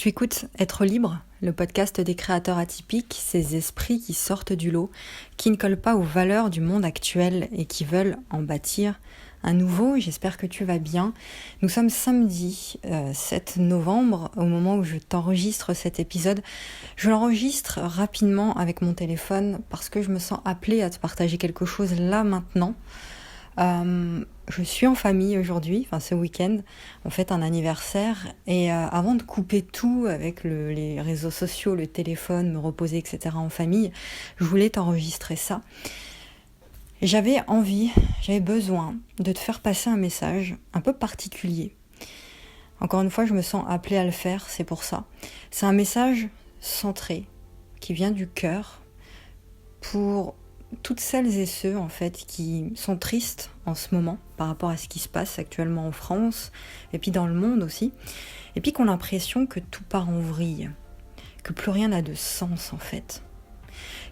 Tu écoutes Être libre, le podcast des créateurs atypiques, ces esprits qui sortent du lot, qui ne collent pas aux valeurs du monde actuel et qui veulent en bâtir un nouveau. J'espère que tu vas bien. Nous sommes samedi 7 novembre, au moment où je t'enregistre cet épisode. Je l'enregistre rapidement avec mon téléphone parce que je me sens appelée à te partager quelque chose là maintenant. Je suis en famille aujourd'hui, ce week-end, on fête un anniversaire et avant de couper tout avec les réseaux sociaux, le téléphone, me reposer, etc. en famille, je voulais t'enregistrer ça. J'avais besoin de te faire passer un message un peu particulier. Encore une fois, je me sens appelée à le faire, c'est pour ça. C'est un message centré, qui vient du cœur, pour toutes celles et ceux en fait qui sont tristes en ce moment par rapport à ce qui se passe actuellement en France et puis dans le monde aussi, et puis qui ont l'impression que tout part en vrille, que plus rien n'a de sens en fait,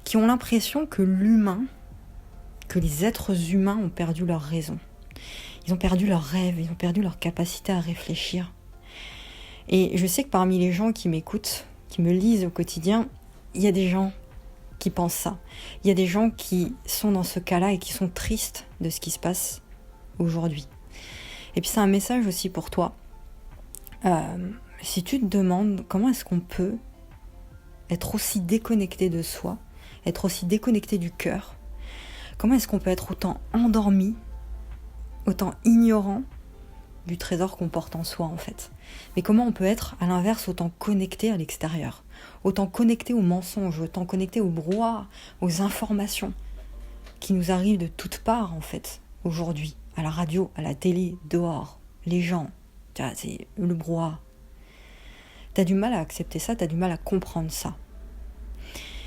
qui ont l'impression que les êtres humains ont perdu leur raison, ils ont perdu leurs rêves, ils ont perdu leur capacité à réfléchir. Et je sais que parmi les gens qui m'écoutent, qui me lisent au quotidien, il y a des gens qui pensent ça. Il y a des gens qui sont dans ce cas-là et qui sont tristes de ce qui se passe aujourd'hui. Et puis c'est un message aussi pour toi. Si tu te demandes comment est-ce qu'on peut être aussi déconnecté de soi, être aussi déconnecté du cœur, comment est-ce qu'on peut être autant endormi, autant ignorant du trésor qu'on porte en soi en fait. Mais comment on peut être à l'inverse autant connecté à l'extérieur, autant connecté aux mensonges, autant connecté au brouhaha, aux informations qui nous arrivent de toutes parts en fait aujourd'hui, à la radio, à la télé, dehors, les gens, c'est le brouhaha. T'as du mal à accepter ça, t'as du mal à comprendre ça.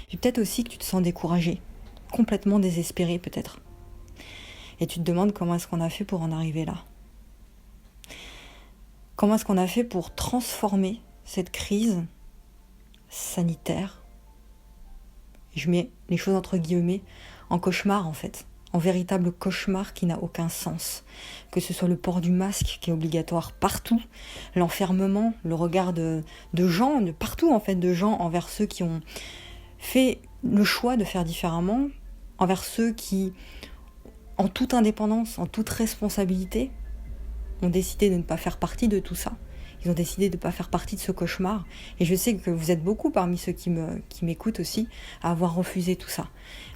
Puis peut-être aussi que tu te sens découragé, complètement désespéré peut-être. Et tu te demandes comment est-ce qu'on a fait pour en arriver là. Comment est-ce qu'on a fait pour transformer cette crise sanitaire, je mets les choses entre guillemets, en cauchemar en fait, en véritable cauchemar qui n'a aucun sens. Que ce soit le port du masque qui est obligatoire partout, l'enfermement, le regard de gens, de partout en fait, de gens envers ceux qui ont fait le choix de faire différemment, envers ceux qui, en toute indépendance, en toute responsabilité, ont décidé de ne pas faire partie de tout ça. Ils ont décidé de ne pas faire partie de ce cauchemar. Et je sais que vous êtes beaucoup parmi ceux qui m'écoutent aussi à avoir refusé tout ça.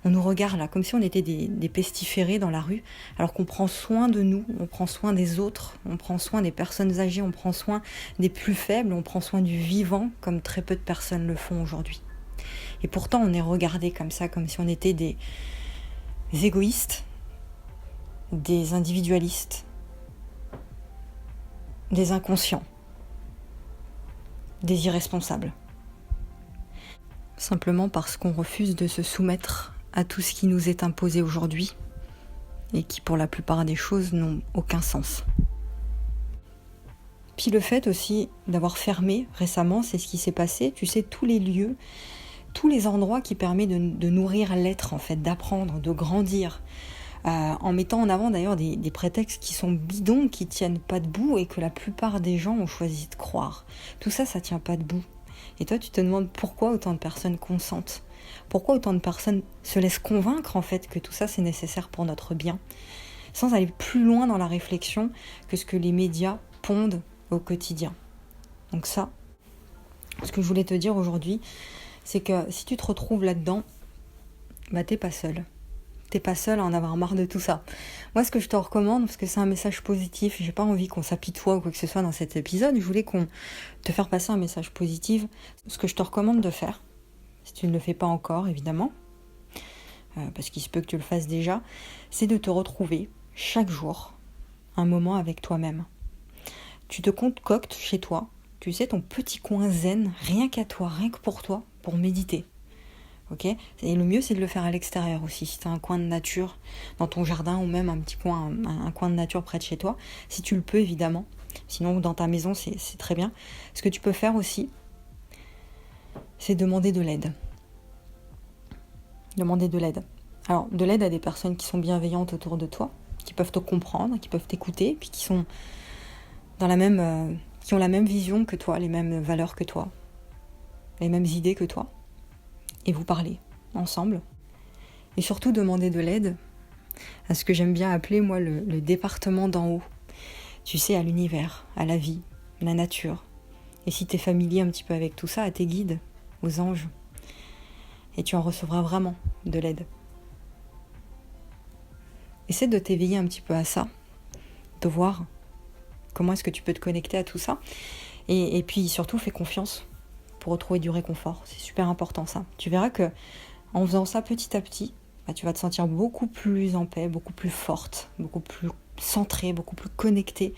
On nous regarde là comme si on était des pestiférés dans la rue, alors qu'on prend soin de nous, on prend soin des autres, on prend soin des personnes âgées, on prend soin des plus faibles, on prend soin du vivant comme très peu de personnes le font aujourd'hui. Et pourtant on est regardé comme ça, comme si on était des égoïstes, des individualistes, des inconscients, des irresponsables. Simplement parce qu'on refuse de se soumettre à tout ce qui nous est imposé aujourd'hui et qui pour la plupart des choses n'ont aucun sens. Puis le fait aussi d'avoir fermé récemment, c'est ce qui s'est passé, tu sais, tous les lieux, tous les endroits qui permettent de nourrir l'être en fait, d'apprendre, de grandir, en mettant en avant d'ailleurs des prétextes qui sont bidons, qui tiennent pas debout et que la plupart des gens ont choisi de croire. Tout ça, ça tient pas debout. Et toi, tu te demandes pourquoi autant de personnes consentent, pourquoi autant de personnes se laissent convaincre en fait que tout ça c'est nécessaire pour notre bien, sans aller plus loin dans la réflexion que ce que les médias pondent au quotidien. Donc ça, ce que je voulais te dire aujourd'hui, c'est que si tu te retrouves là-dedans, t'es pas seul. T'es pas seul à en avoir marre de tout ça. Moi, ce que je te recommande, parce que c'est un message positif, j'ai pas envie qu'on s'apitoie ou quoi que ce soit dans cet épisode, je voulais te faire passer un message positif. Ce que je te recommande de faire, si tu ne le fais pas encore, évidemment, parce qu'il se peut que tu le fasses déjà, c'est de te retrouver chaque jour un moment avec toi-même. Tu te concoctes chez toi, tu sais, ton petit coin zen, rien qu'à toi, rien que pour toi, pour méditer. Okay, et le mieux c'est de le faire à l'extérieur aussi, si tu as un coin de nature dans ton jardin ou même un petit coin, un coin de nature près de chez toi, si tu le peux évidemment, sinon dans ta maison c'est très bien. Ce que tu peux faire aussi, c'est demander de l'aide. Alors de l'aide à des personnes qui sont bienveillantes autour de toi, qui peuvent te comprendre, qui peuvent t'écouter, puis qui sont dans la même qui ont la même vision que toi, les mêmes valeurs que toi, les mêmes idées que toi, et vous parler ensemble. Et surtout demander de l'aide à ce que j'aime bien appeler moi le département d'en haut. Tu sais, à l'univers, à la vie, à la nature. Et si tu es familier un petit peu avec tout ça, à tes guides, aux anges. Et tu en recevras vraiment de l'aide. Essaie de t'éveiller un petit peu à ça, de voir comment est-ce que tu peux te connecter à tout ça. Et puis surtout, fais confiance pour retrouver du réconfort. C'est super important ça. Tu verras que en faisant ça petit à petit, tu vas te sentir beaucoup plus en paix, beaucoup plus forte, beaucoup plus centrée, beaucoup plus connectée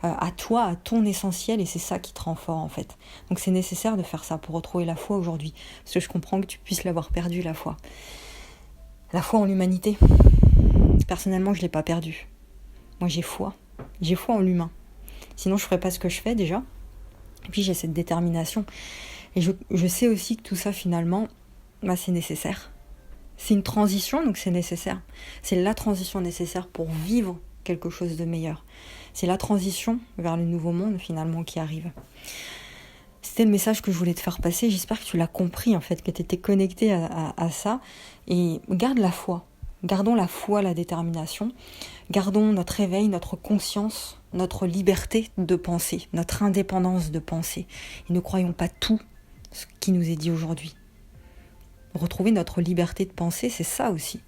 à toi, à ton essentiel, et c'est ça qui te rend fort en fait. Donc c'est nécessaire de faire ça pour retrouver la foi aujourd'hui, parce que je comprends que tu puisses l'avoir perdue, la foi. La foi en l'humanité. Personnellement, je ne l'ai pas perdue. Moi j'ai foi en l'humain. Sinon je ne ferais pas ce que je fais déjà. Et puis j'ai cette détermination. Et je sais aussi que tout ça finalement, c'est nécessaire. C'est une transition, donc c'est nécessaire. C'est la transition nécessaire pour vivre quelque chose de meilleur. C'est la transition vers le nouveau monde finalement qui arrive. C'était le message que je voulais te faire passer. J'espère que tu l'as compris en fait, que tu étais connecté à ça. Et garde la foi. Gardons la foi, la détermination. Gardons notre éveil, notre conscience, notre liberté de penser, notre indépendance de penser. Et ne croyons pas tout ce qui nous est dit aujourd'hui. Retrouver notre liberté de penser, c'est ça aussi.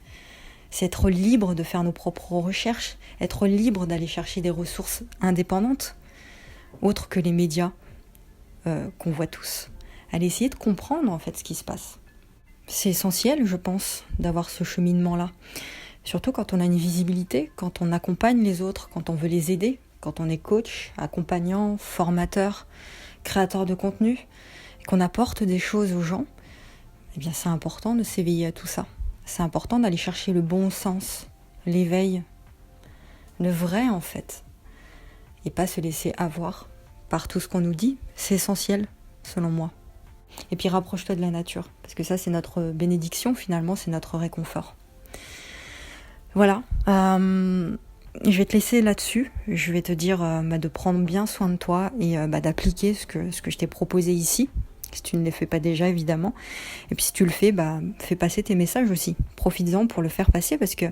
C'est être libre de faire nos propres recherches, être libre d'aller chercher des ressources indépendantes, autres que les médias qu'on voit tous. Aller essayer de comprendre en fait ce qui se passe. C'est essentiel, je pense, d'avoir ce cheminement-là. Surtout quand on a une visibilité, quand on accompagne les autres, quand on veut les aider, quand on est coach, accompagnant, formateur, créateur de contenu, et qu'on apporte des choses aux gens, eh bien c'est important de s'éveiller à tout ça. C'est important d'aller chercher le bon sens, l'éveil, le vrai en fait, et pas se laisser avoir par tout ce qu'on nous dit. C'est essentiel, selon moi. Et puis rapproche-toi de la nature, parce que ça c'est notre bénédiction finalement, c'est notre réconfort. Voilà, je vais te laisser là-dessus, je vais te dire de prendre bien soin de toi et d'appliquer ce que je t'ai proposé ici, si tu ne les fais pas déjà évidemment. Et puis si tu le fais, fais passer tes messages aussi, profites-en pour le faire passer, parce que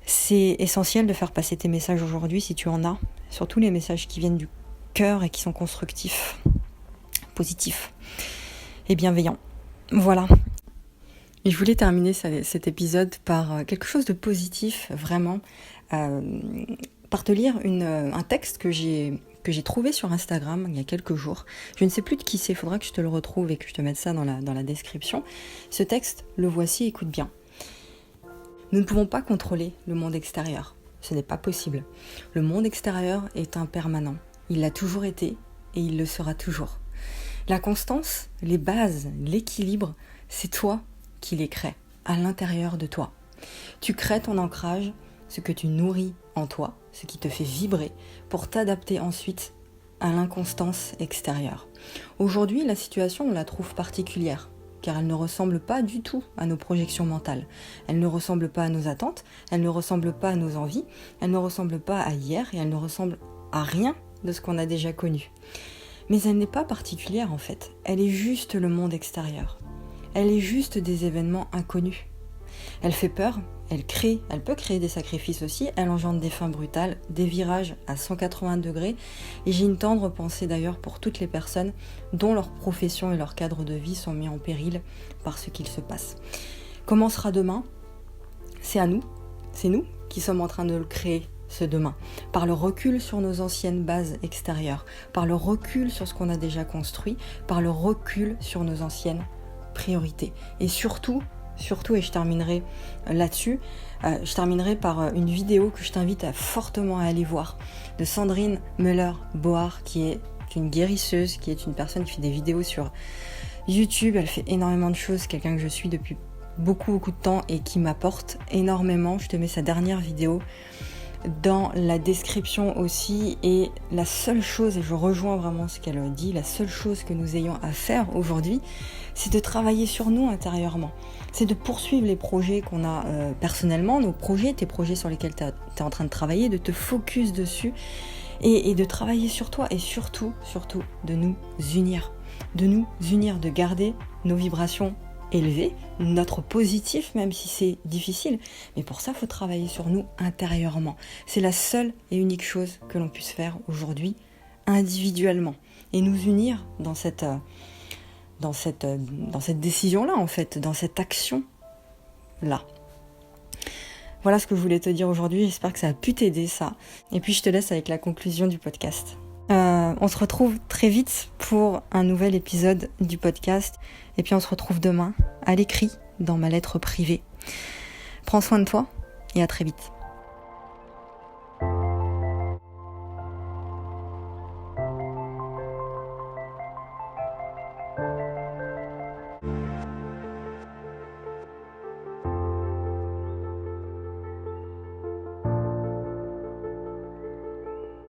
c'est essentiel de faire passer tes messages aujourd'hui si tu en as, surtout les messages qui viennent du cœur et qui sont constructifs, positifs et bienveillants. Voilà. Et je voulais terminer cet épisode par quelque chose de positif, vraiment, par te lire un texte que j'ai trouvé sur Instagram il y a quelques jours. Je ne sais plus de qui c'est, il faudra que je te le retrouve et que je te mette ça dans la description. Ce texte, le voici, écoute bien. Nous ne pouvons pas contrôler le monde extérieur. Ce n'est pas possible. Le monde extérieur est impermanent. Il l'a toujours été et il le sera toujours. La constance, les bases, l'équilibre, c'est toi qui les crée à l'intérieur de toi. Tu crées ton ancrage, ce que tu nourris en toi, ce qui te fait vibrer, pour t'adapter ensuite à l'inconstance extérieure. Aujourd'hui, la situation, on la trouve particulière, car elle ne ressemble pas du tout à nos projections mentales. Elle ne ressemble pas à nos attentes, elle ne ressemble pas à nos envies, elle ne ressemble pas à hier et elle ne ressemble à rien de ce qu'on a déjà connu. Mais elle n'est pas particulière en fait, elle est juste le monde extérieur. Elle est juste des événements inconnus. Elle fait peur, elle peut créer des sacrifices aussi, elle engendre des fins brutales, des virages à 180 degrés, et j'ai une tendre pensée d'ailleurs pour toutes les personnes dont leur profession et leur cadre de vie sont mis en péril par ce qu'il se passe. Comment sera demain ? C'est à nous, c'est nous qui sommes en train de le créer, ce demain, par le recul sur nos anciennes bases extérieures, par le recul sur ce qu'on a déjà construit, par le recul sur nos anciennes priorités. Et surtout, et je terminerai là-dessus, je terminerai par une vidéo que je t'invite fortement à aller voir, de Sandrine Müller-Boar, qui est une guérisseuse, qui est une personne qui fait des vidéos sur YouTube. Elle fait énormément de choses, quelqu'un que je suis depuis beaucoup de temps et qui m'apporte énormément. Je te mets sa dernière vidéo dans la description aussi, et la seule chose, et je rejoins vraiment ce qu'elle dit, la seule chose que nous ayons à faire aujourd'hui, c'est de travailler sur nous intérieurement, c'est de poursuivre les projets qu'on a personnellement, tes projets sur lesquels tu es en train de travailler, de te focus dessus et de travailler sur toi et surtout de nous unir, de garder nos vibrations élevées, notre positif même si c'est difficile, mais pour ça il faut travailler sur nous intérieurement. C'est la seule et unique chose que l'on puisse faire aujourd'hui individuellement et nous unir dans cette décision-là en fait, dans cette action-là. Voilà ce que je voulais te dire aujourd'hui, j'espère que ça a pu t'aider ça. Et puis je te laisse avec la conclusion du podcast. On se retrouve très vite pour un nouvel épisode du podcast. Et puis on se retrouve demain à l'écrit dans ma lettre privée. Prends soin de toi et à très vite.